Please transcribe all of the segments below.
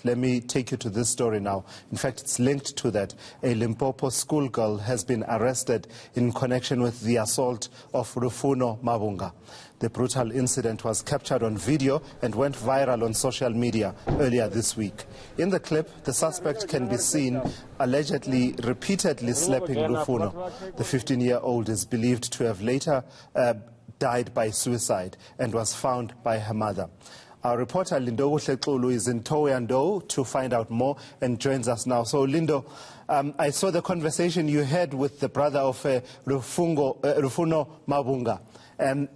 let me take you to this story now. In fact, it's linked to that. A Limpopo schoolgirl has been arrested in connection with the assault of Rufuno Mabunga. The brutal incident was captured on video and went viral on social media earlier this week. In the clip, the suspect can be seen allegedly repeatedly slapping Rufuno. The 15-year-old is believed to have later died by suicide and was found by her mother. Our reporter Lindokuhle Xulu is in Thohoyandou to find out more and joins us now. So Lindo, I saw the conversation you had with the brother of Rufuno Mabunga.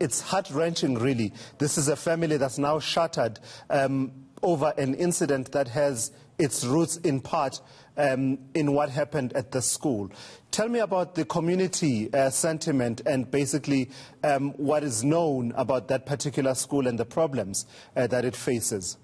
It's heart-wrenching, really. This is a family that's now shattered over an incident that has its roots in part in what happened at the school. Tell me about the community sentiment and basically what is known about that particular school and the problems that it faces.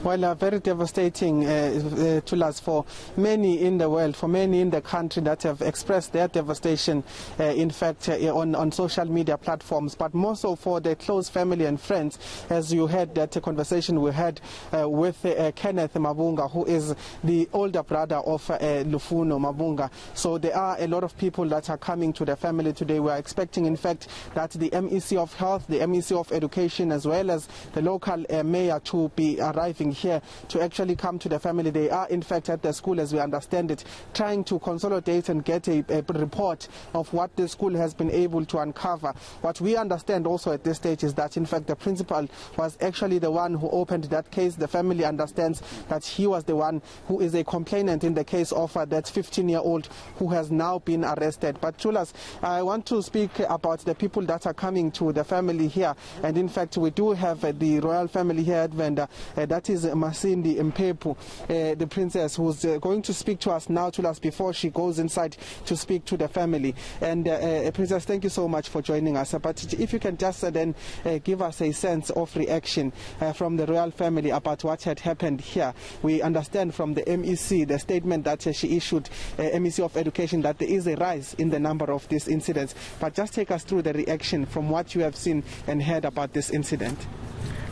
Well, very devastating to us for many in the world, for many in the country that have expressed their devastation, in fact, on social media platforms, but more so for the close family and friends, as you heard that conversation we had with Kenneth Mabunga, who is the older brother of Rufuno Mabunga. So there are a lot of people that are coming to the family today. We are expecting, in fact, that the MEC of Health, the MEC of Education, as well as the local mayor to be arriving here to actually come to the family. They are in fact at the school, as we understand it, trying to consolidate and get a report of what the school has been able to uncover. What we understand also at this stage is that in fact the principal was actually the one who opened that case. The family understands that he was the one who is a complainant in the case of that 15-year-old who has now been arrested. But Chulas, I want to speak about the people that are coming to the family here, and in fact we do have the royal family here at Venda, that is Masindi Mpepu, the princess, who's going to speak to us now, to us, before she goes inside to speak to the family. And Princess, thank you so much for joining us. But if you can just then give us a sense of reaction from the royal family about what had happened here. We understand from the MEC, the statement that she issued, MEC of Education, that there is a rise in the number of these incidents. But just take us through the reaction from what you have seen and heard about this incident.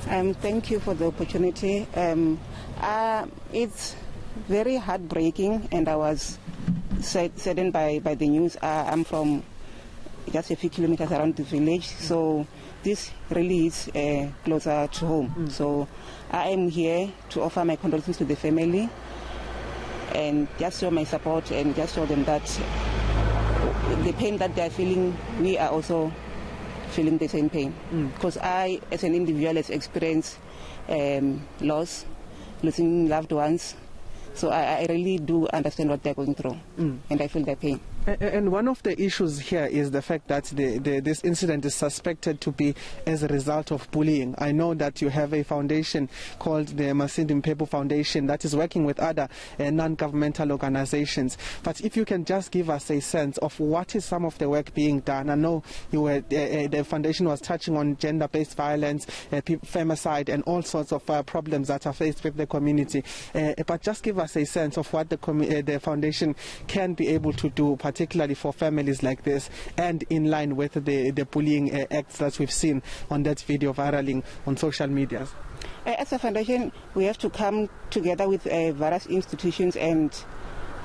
Thank you for the opportunity. It's very heartbreaking, and I was saddened by the news. I'm from just a few kilometers around the village, so this really is closer to home. So I am here to offer my condolences to the family and just show my support and just show them that the pain that they are feeling, we are also feeling the same pain, because I, as an individual, has experienced loss, losing loved ones. So I really do understand what they're going through, and I feel their pain. And one of the issues here is the fact that this incident is suspected to be as a result of bullying. I know that you have a foundation called the Masindi Mpepu Foundation that is working with other non-governmental organizations. But if you can just give us a sense of what is some of the work being done. I know you were, the foundation was touching on gender-based violence, femicide, and all sorts of problems that are faced with the community. But just give us a sense of what the foundation can be able to do, particularly for families like this, and in line with the bullying acts that we've seen on that video viraling on social media. As a foundation, we have to come together with various institutions and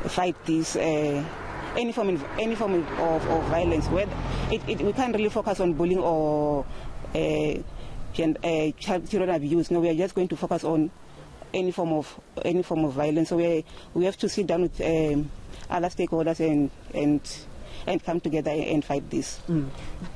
fight this any form of violence. We can't really focus on bullying or children abuse. No, we are just going to focus on any form of violence. So we have to sit down with other stakeholders and come together and fight this.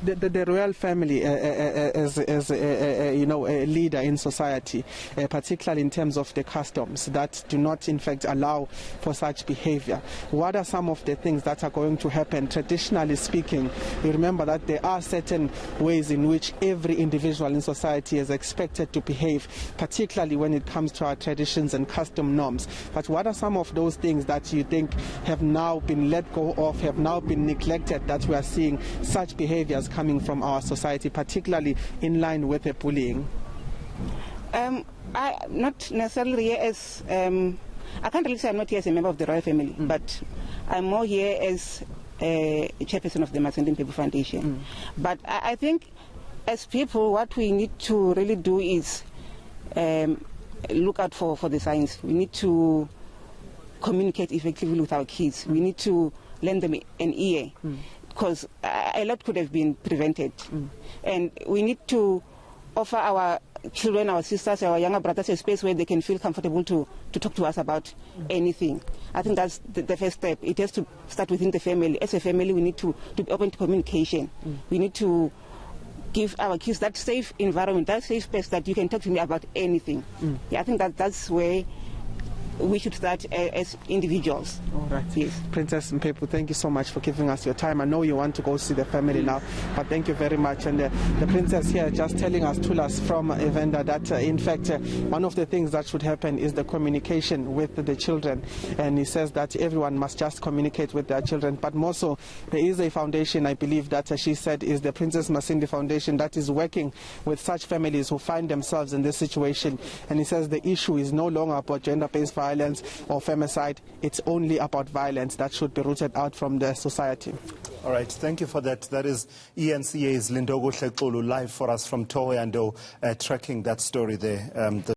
The royal family, as you know, a leader in society, particularly in terms of the customs that do not, in fact, allow for such behavior. What are some of the things that are going to happen? Traditionally speaking, you remember that there are certain ways in which every individual in society is expected to behave, particularly when it comes to our traditions and custom norms. But what are some of those things that you think have now been let go of, have now been neglected, that we are seeing such behaviors coming from our society, particularly in line with the bullying? I not necessarily here as I can't really say I'm not here as a member of the royal family, but I'm more here as a chairperson of the Masindi Mpepu Foundation. But I think as people, what we need to really do is look out for the signs. We need to communicate effectively with our kids. We need to lend them an ear, because a lot could have been prevented. And we need to offer our children, our sisters, our younger brothers a space where they can feel comfortable to talk to us about anything. I think that's the first step. It has to start within the family. As a family, we need to be open to communication. We need to give our kids that safe environment, that safe space that you can talk to me about anything. Yeah, I think that's where we should start as individuals. All right. Yes. Princess Mpepu, thank you so much for giving us your time. I know you want to go see the family now, but thank you very much. And the princess here just telling us, Thulas from Evander, that in fact one of the things that should happen is the communication with the children. And he says that everyone must just communicate with their children. But more so, there is a foundation, I believe, that she said is the Princess Masindi Foundation, that is working with such families who find themselves in this situation. And he says the issue is no longer about gender-based violence or femicide. It's only about violence that should be rooted out from the society. All right, thank you for that. That is eNCA's Lindokuhle Xulu live for us from Thohoyandou, tracking that story there.